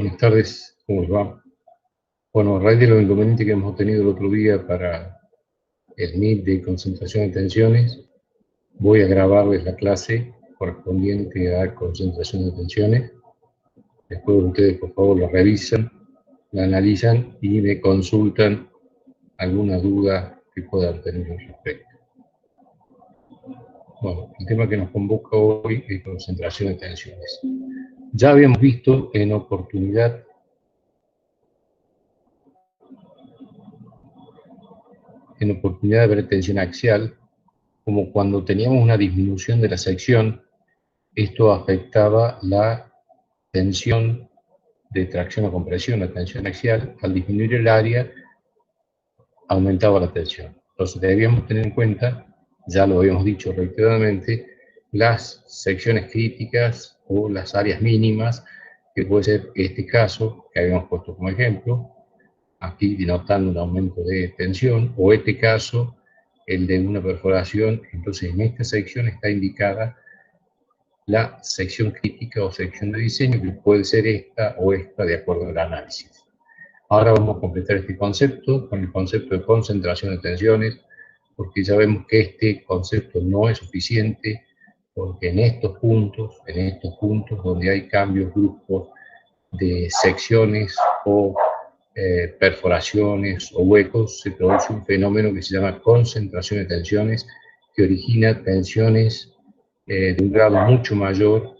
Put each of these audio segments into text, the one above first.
Buenas tardes, ¿cómo les va? Bueno, a raíz de los inconvenientes que hemos tenido el otro día para el Meet de concentración de tensiones, voy a grabarles la clase correspondiente a concentración de tensiones. Después ustedes, por favor, la revisan, la analizan y me consultan alguna duda que puedan tener al respecto. Bueno, el tema que nos convoca hoy es concentración de tensiones. Ya habíamos visto en oportunidad de ver tensión axial, como cuando teníamos una disminución de la sección, esto afectaba la tensión de tracción o compresión, la tensión axial. Al disminuir el área, aumentaba la tensión. Entonces debíamos tener en cuenta, ya lo habíamos dicho reiteradamente, las secciones críticas o las áreas mínimas, que puede ser este caso que habíamos puesto como ejemplo, aquí denotando un aumento de tensión, o este caso, el de una perforación. Entonces en esta sección está indicada la sección crítica o sección de diseño, que puede ser esta o esta de acuerdo al análisis. Ahora vamos a completar este concepto con el concepto de concentración de tensiones, porque ya vemos que este concepto no es suficiente, porque en estos puntos donde hay cambios bruscos de secciones o perforaciones o huecos, se produce un fenómeno que se llama concentración de tensiones, que origina tensiones de un grado mucho mayor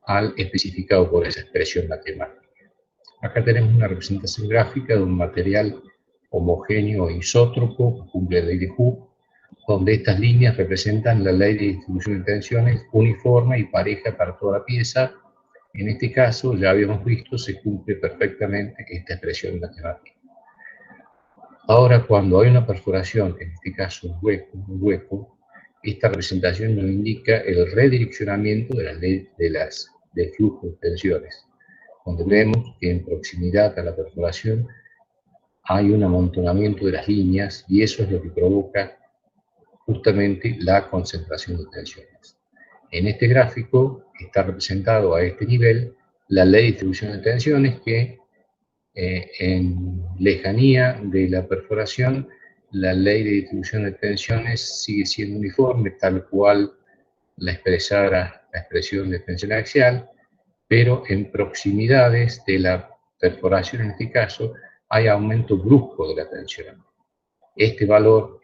al especificado por esa expresión matemática. Acá tenemos una representación gráfica de un material homogéneo e isótropo que cumple la ley de Hooke, donde estas líneas representan la ley de distribución de tensiones uniforme y pareja para toda la pieza. En este caso, ya habíamos visto, se cumple perfectamente esta expresión matemática. Ahora, cuando hay una perforación, en este caso un hueco, esta representación nos indica el redireccionamiento de las leyes del flujo de tensiones, donde vemos que en proximidad a la perforación hay un amontonamiento de las líneas, y eso es lo que provoca justamente la concentración de tensiones. En este gráfico está representado a este nivel la ley de distribución de tensiones, que en lejanía de la perforación, la ley de distribución de tensiones sigue siendo uniforme, tal cual la expresara la expresión de tensión axial, pero en proximidades de la perforación, en este caso, hay aumento brusco de la tensión. Este valor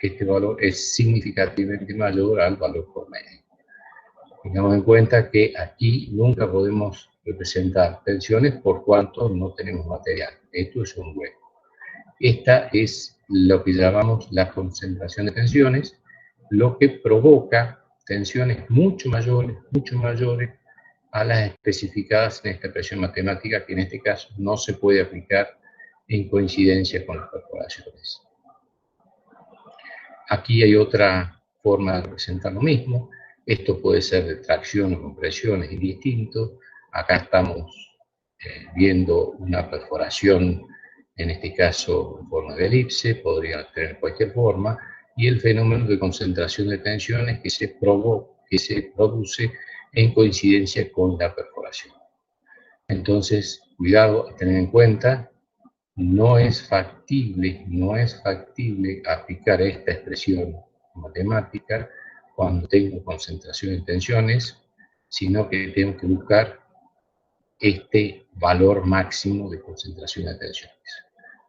es significativamente mayor al valor promedio. Tengamos en cuenta que aquí nunca podemos representar tensiones por cuanto no tenemos material. Esto es un hueco. Esta es lo que llamamos la concentración de tensiones, lo que provoca tensiones mucho mayores a las especificadas en esta expresión matemática, que en este caso no se puede aplicar en coincidencia con las perforaciones. Aquí hay otra forma de representar lo mismo. Esto puede ser de tracción o compresión, es indistinto. Acá estamos viendo una perforación, en este caso en forma de elipse, podría tener cualquier forma, y el fenómeno de concentración de tensiones que se produce en coincidencia con la perforación. Entonces, cuidado a tener en cuenta, no es factible aplicar esta expresión matemática cuando tengo concentración de tensiones, sino que tengo que buscar este valor máximo de concentración de tensiones,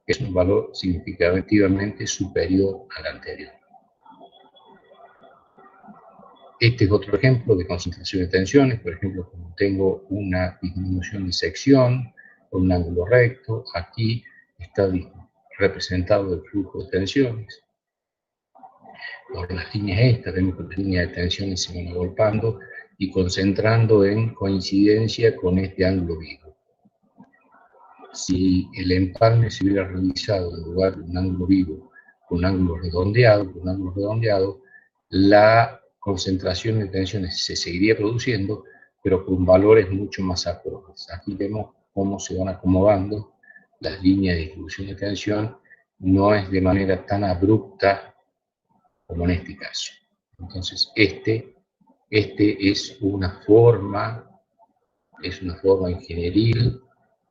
que es un valor significativamente superior al anterior. Este es otro ejemplo de concentración de tensiones. Por ejemplo, cuando tengo una disminución de sección con un ángulo recto, aquí está representado el flujo de tensiones. Por las líneas estas, vemos que las líneas de tensiones se van agolpando y concentrando en coincidencia con este ángulo vivo. Si el empalme se hubiera realizado en lugar de un ángulo vivo con un ángulo redondeado, la concentración de tensiones se seguiría produciendo, pero con valores mucho más acordes. Aquí vemos cómo se van acomodando las líneas de distribución de tensión, no es de manera tan abrupta como en este caso. Entonces, este es una forma ingenieril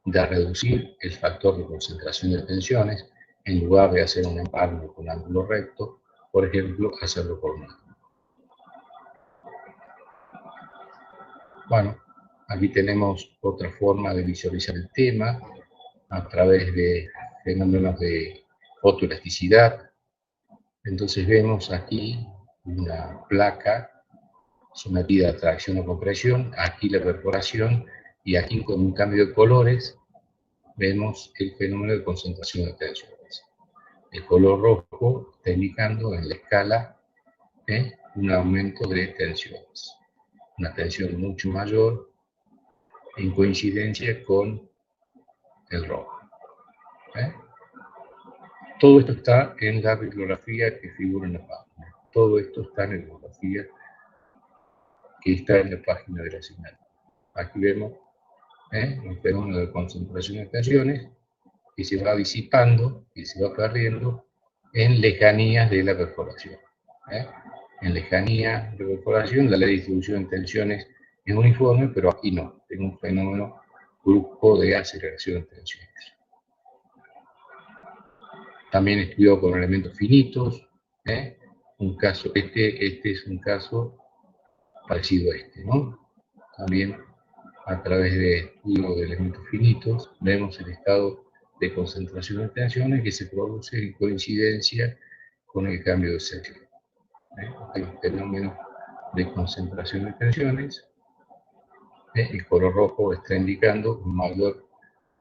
de reducir el factor de concentración de tensiones, en lugar de hacer un empalme con ángulo recto, por ejemplo, hacerlo por un ángulo. Bueno, aquí tenemos otra forma de visualizar el tema a través de fenómenos de fotoelasticidad. Entonces vemos aquí una placa sometida a tracción o compresión, aquí la perforación, y aquí con un cambio de colores vemos el fenómeno de concentración de tensiones. El color rojo está indicando en la escala un aumento de tensiones, una tensión mucho mayor en coincidencia con el rojo. Todo esto está en la bibliografía que figura en la página. Todo esto está en la bibliografía que está en la página de la asignatura. Aquí vemos un fenómeno de concentración de tensiones que se va disipando y se va perdiendo en lejanías de la perforación. En lejanía de perforación, la distribución de tensiones es uniforme, pero aquí no. Tengo un fenómeno brusco de aceleración de tensiones. También estudiado con elementos finitos. Un caso, este es un caso parecido a este, ¿no? También a través de estudio de elementos finitos vemos el estado de concentración de tensiones que se produce en coincidencia con el cambio de sección. Hay un fenómeno de concentración de tensiones. El color rojo está indicando un mayor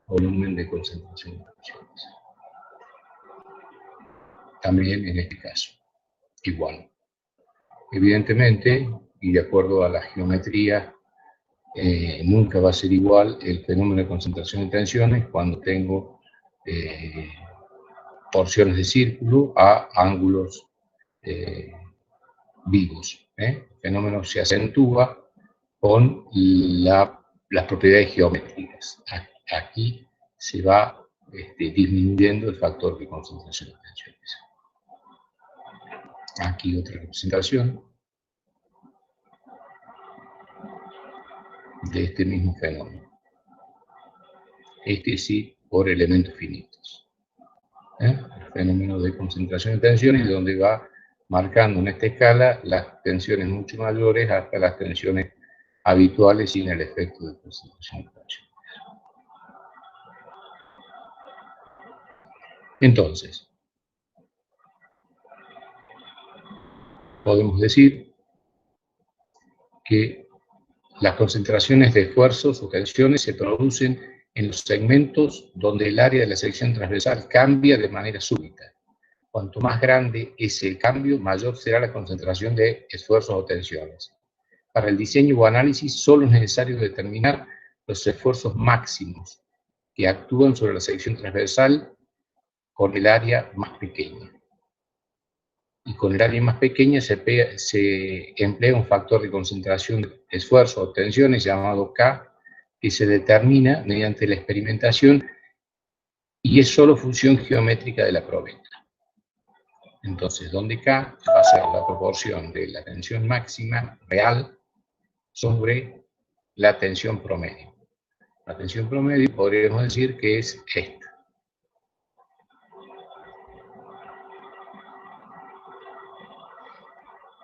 volumen de concentración de tensiones. También en este caso, igual. Evidentemente, y de acuerdo a la geometría, nunca va a ser igual el fenómeno de concentración de tensiones cuando tengo porciones de círculo a ángulos vivos. El fenómeno se acentúa con las propiedades geométricas. Aquí se va disminuyendo el factor de concentración de tensiones. Aquí otra representación de este mismo fenómeno. Este sí, por elementos finitos. El fenómeno de concentración de tensiones, donde va marcando en esta escala las tensiones mucho mayores hasta las tensiones habituales sin el efecto de concentración de tensiones. Entonces, podemos decir que las concentraciones de esfuerzos o tensiones se producen en los segmentos donde el área de la sección transversal cambia de manera súbita. Cuanto más grande es el cambio, mayor será la concentración de esfuerzos o tensiones. Para el diseño o análisis solo es necesario determinar los esfuerzos máximos que actúan sobre la sección transversal con el área más pequeña. Y con el área más pequeña se emplea un factor de concentración de esfuerzo o tensiones llamado K, que se determina mediante la experimentación y es solo función geométrica de la probeta. Entonces, donde K va a ser la proporción de la tensión máxima real sobre la tensión promedio. La tensión promedio podríamos decir que es esta.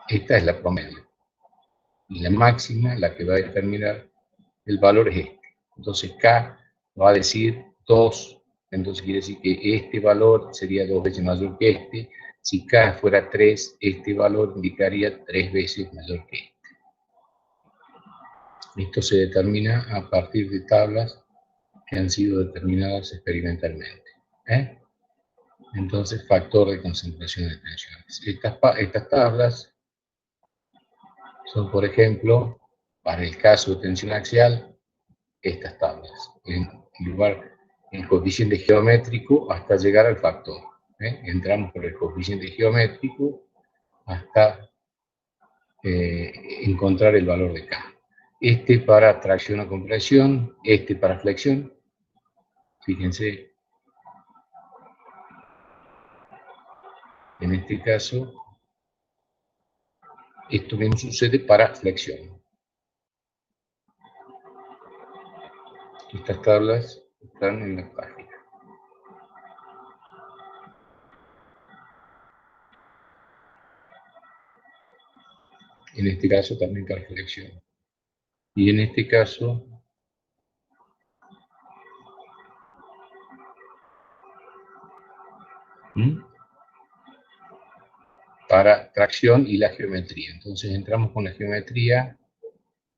Esta es la promedio. Y la máxima, la que va a determinar el valor es este. Entonces K va a decir 2, entonces quiere decir que este valor sería 2 veces mayor que este. Si K fuera 3, este valor indicaría 3 veces mayor que este. Esto se determina a partir de tablas que han sido determinadas experimentalmente. Entonces, factor de concentración de tensiones. Estas tablas son, por ejemplo, para el caso de tensión axial, estas tablas. En lugar el coeficiente geométrico hasta llegar al factor. Entramos por el coeficiente geométrico hasta encontrar el valor de K. Este para tracción o compresión, este para flexión. Fíjense, en este caso, esto mismo sucede para flexión. Estas tablas Están en la página. En este caso también para reflexión. Y en este caso, para tracción y la geometría. Entonces entramos con la geometría,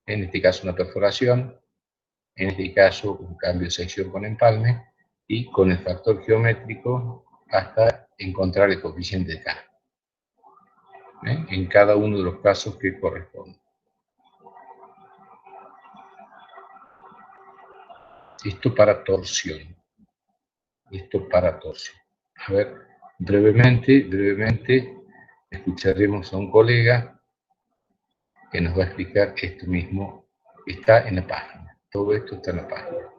en este caso una perforación, en este caso un cambio de sección con empalme, y con el factor geométrico hasta encontrar el coeficiente de K, en cada uno de los casos que corresponden. Esto para torsión. Esto para torsión. A ver, brevemente, escucharemos a un colega que nos va a explicar esto mismo. Está en la página. Todo esto está en la página.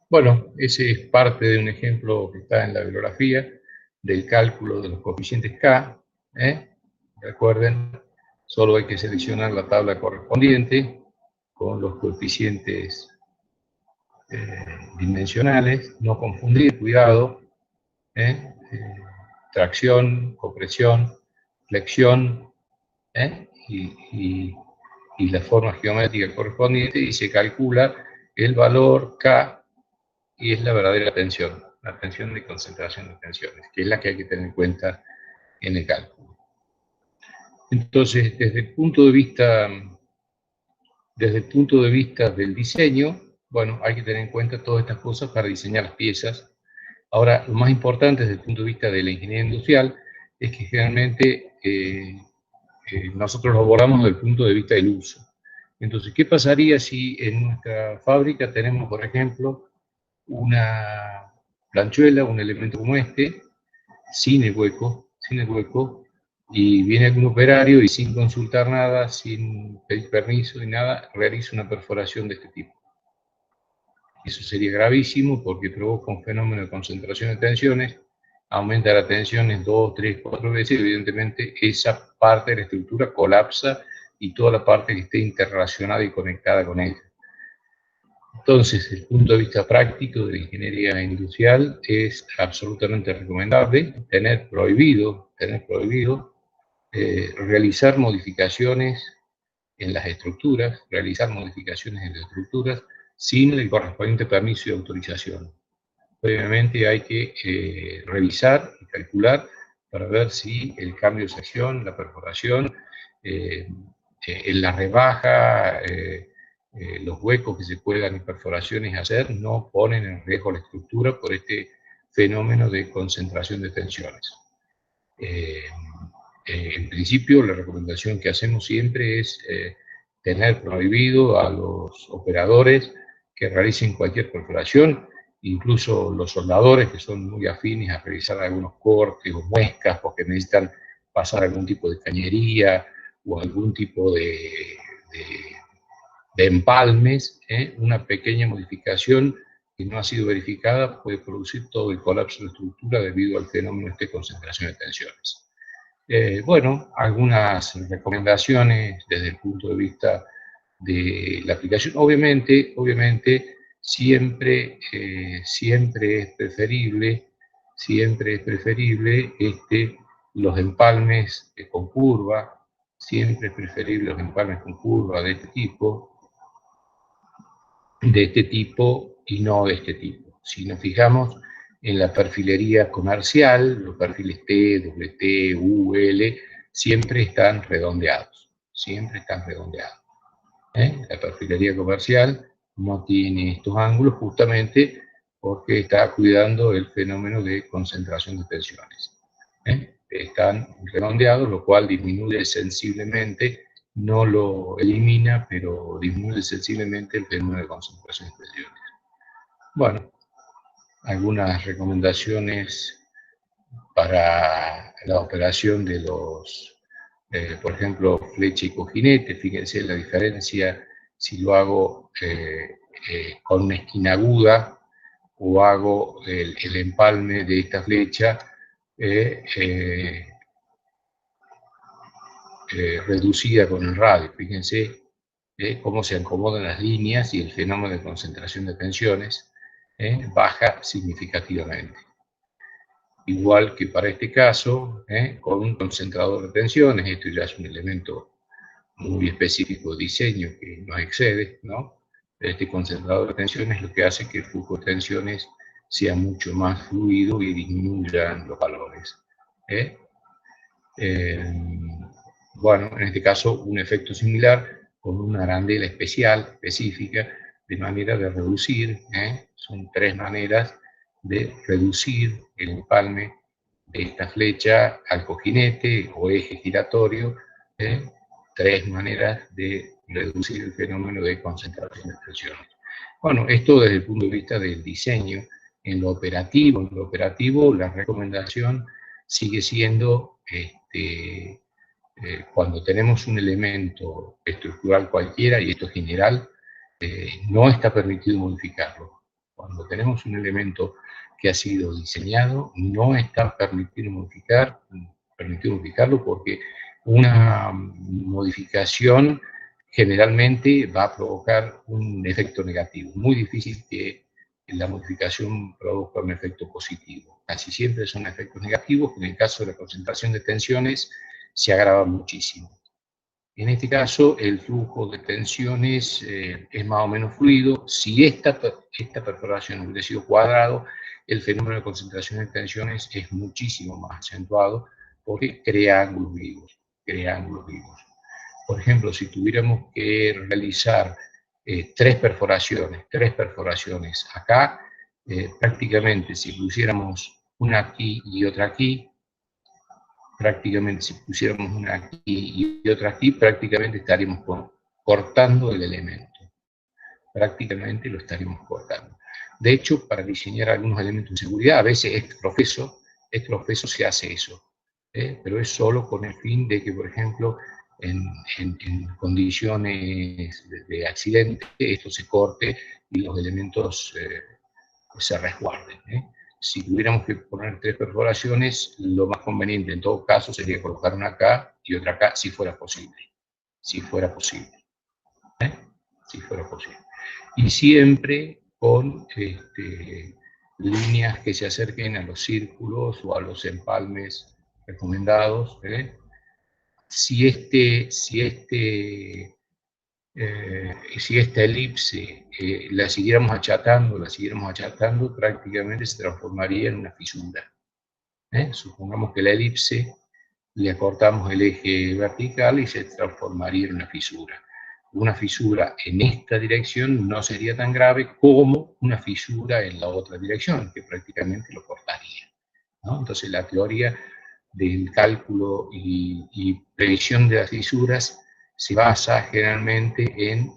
Bueno, ese es parte de un ejemplo que está en la bibliografía del cálculo de los coeficientes K. Recuerden, solo hay que seleccionar la tabla correspondiente con los coeficientes dimensionales, no confundir, cuidado, tracción, compresión, flexión, y la forma geométrica correspondiente, y se calcula el valor K, y es la verdadera tensión, la tensión de concentración de tensiones, que es la que hay que tener en cuenta en el cálculo. Entonces, desde el punto de vista del diseño, bueno, hay que tener en cuenta todas estas cosas para diseñar las piezas. Ahora, lo más importante desde el punto de vista de la ingeniería industrial es que generalmente nosotros lo abordamos desde el punto de vista del uso. Entonces, ¿qué pasaría si en nuestra fábrica tenemos, por ejemplo, una planchuela, un elemento como este, sin el hueco, y viene algún operario y sin consultar nada, sin pedir permiso y nada, realiza una perforación de este tipo? Eso sería gravísimo porque provoca un fenómeno de concentración de tensiones, aumenta la tensión en 2, 3, 4 veces, y evidentemente esa parte de la estructura colapsa y toda la parte que esté interrelacionada y conectada con ella. Entonces, desde el punto de vista práctico de la ingeniería industrial, es absolutamente recomendable tener prohibido realizar modificaciones en las estructuras, sin el correspondiente permiso y autorización. Previamente hay que revisar y calcular para ver si el cambio de sección, la perforación, en la rebaja, los huecos que se puedan en perforaciones hacer, no ponen en riesgo la estructura por este fenómeno de concentración de tensiones. En principio, la recomendación que hacemos siempre es tener prohibido a los operadores que realicen cualquier perforación, incluso los soldadores que son muy afines a realizar algunos cortes o muescas porque necesitan pasar algún tipo de cañería o algún tipo de empalmes, una pequeña modificación que no ha sido verificada puede producir todo el colapso de la estructura debido al fenómeno de concentración de tensiones. Bueno, algunas recomendaciones desde el punto de vista de la aplicación. Obviamente siempre es preferible los empalmes con curva, siempre es preferible los empalmes con curva de este tipo y no de este tipo. Si nos fijamos en la perfilería comercial, los perfiles T, WT, U, L, siempre están redondeados. La perfilería comercial no tiene estos ángulos justamente porque está cuidando el fenómeno de concentración de tensiones. Están redondeados, lo cual disminuye sensiblemente, no lo elimina, pero disminuye sensiblemente el fenómeno de concentración de tensiones. Bueno, algunas recomendaciones para la operación de los, por ejemplo, flecha y cojinete. Fíjense la diferencia si lo hago con una esquina aguda o hago el empalme de esta flecha reducida con el radio. Fíjense cómo se acomodan las líneas y el fenómeno de concentración de tensiones baja significativamente. Igual que para este caso, con un concentrador de tensiones, esto ya es un elemento muy específico de diseño que nos excede, ¿no? Este concentrador de tensiones lo que hace que el flujo de tensiones sea mucho más fluido y disminuyan los valores. Bueno, en este caso un efecto similar con una arandela específica, de manera de reducir, son 3 maneras de reducir el empalme de esta flecha al cojinete o eje giratorio, 3 maneras de reducir el fenómeno de concentración de tensiones. Bueno, esto desde el punto de vista del diseño. En lo operativo la recomendación sigue siendo cuando tenemos un elemento estructural cualquiera, y esto es general, no está permitido modificarlo. Cuando Cuando tenemos un elemento que ha sido diseñado, no está permitido modificarlo porque una modificación generalmente va a provocar un efecto negativo. Muy difícil que la modificación produzca un efecto positivo. Casi siempre son efectos negativos, que en el caso de la concentración de tensiones se agrava muchísimo. En este caso, el flujo de tensiones es más o menos fluido. Si esta perforación hubiera sido cuadrado, el fenómeno de concentración de tensiones es muchísimo más acentuado porque crea ángulos vivos. Por ejemplo, si tuviéramos que realizar tres perforaciones acá, prácticamente si pusiéramos una aquí y otra aquí, prácticamente estaríamos cortando el elemento. Prácticamente lo estaríamos cortando. De hecho, para diseñar algunos elementos de seguridad, a veces ex profeso se hace eso, pero es solo con el fin de que, por ejemplo, en condiciones de accidente, esto se corte y los elementos se resguarden. Si tuviéramos que poner tres perforaciones, lo más conveniente en todo caso sería colocar una acá y otra acá, si fuera posible. Si fuera posible. Y siempre con líneas que se acerquen a los círculos o a los empalmes recomendados. Si esta elipse la siguiéramos achatando, prácticamente se transformaría en una fisura. Supongamos que la elipse le acortamos el eje vertical y se transformaría en una fisura. Una fisura en esta dirección no sería tan grave como una fisura en la otra dirección, que prácticamente lo cortaría, ¿no? Entonces la teoría del cálculo y previsión de las fisuras se basa generalmente en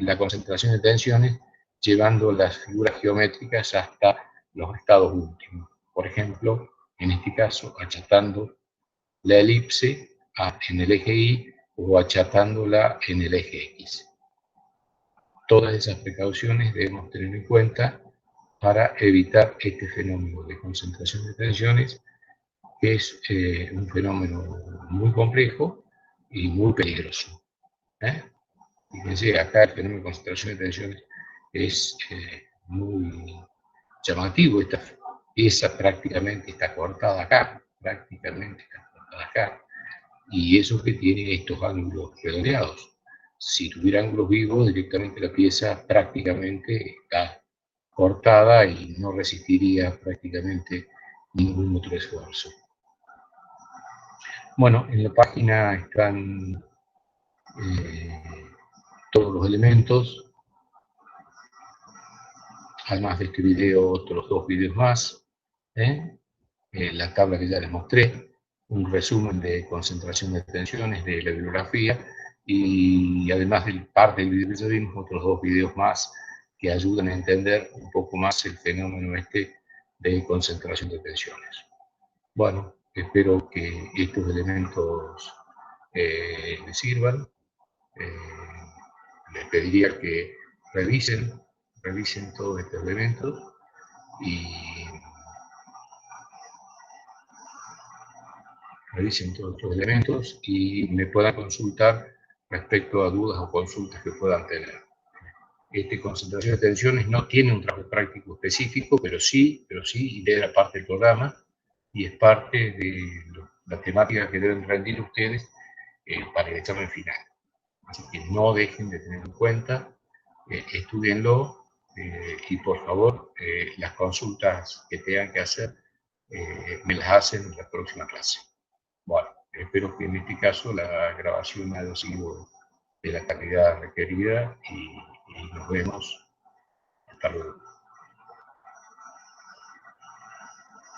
la concentración de tensiones, llevando las figuras geométricas hasta los estados últimos. Por ejemplo, en este caso, achatando la elipse en el eje Y o achatándola en el eje X. Todas esas precauciones debemos tener en cuenta para evitar este fenómeno de concentración de tensiones, que es un fenómeno muy complejo y muy peligroso. Fíjense, acá el fenómeno de concentración de tensiones es muy llamativo. Esta pieza prácticamente está cortada acá, y eso que tiene estos ángulos redondeados. Si tuviera ángulos vivos, directamente la pieza prácticamente está cortada y no resistiría prácticamente ningún otro esfuerzo. Bueno, en la página están todos los elementos. Además de este video, otros dos videos más. La tabla que ya les mostré, un resumen de concentración de tensiones de la bibliografía, y además de parte del video que ya vimos, otros dos videos más que ayudan a entender un poco más el fenómeno de concentración de tensiones. Bueno, espero que estos elementos les sirvan. Les pediría que revisen todos estos elementos y me puedan consultar respecto a dudas o consultas que puedan tener. Concentración de tensiones no tiene un trabajo práctico específico, pero sí integra parte del programa y es parte de la temática que deben rendir ustedes para el examen final. Así que no dejen de tener en cuenta, estudienlo y por favor las consultas que tengan que hacer me las hacen en la próxima clase. Bueno, espero que en este caso la grabación haya sido de la calidad requerida y nos vemos. Hasta luego.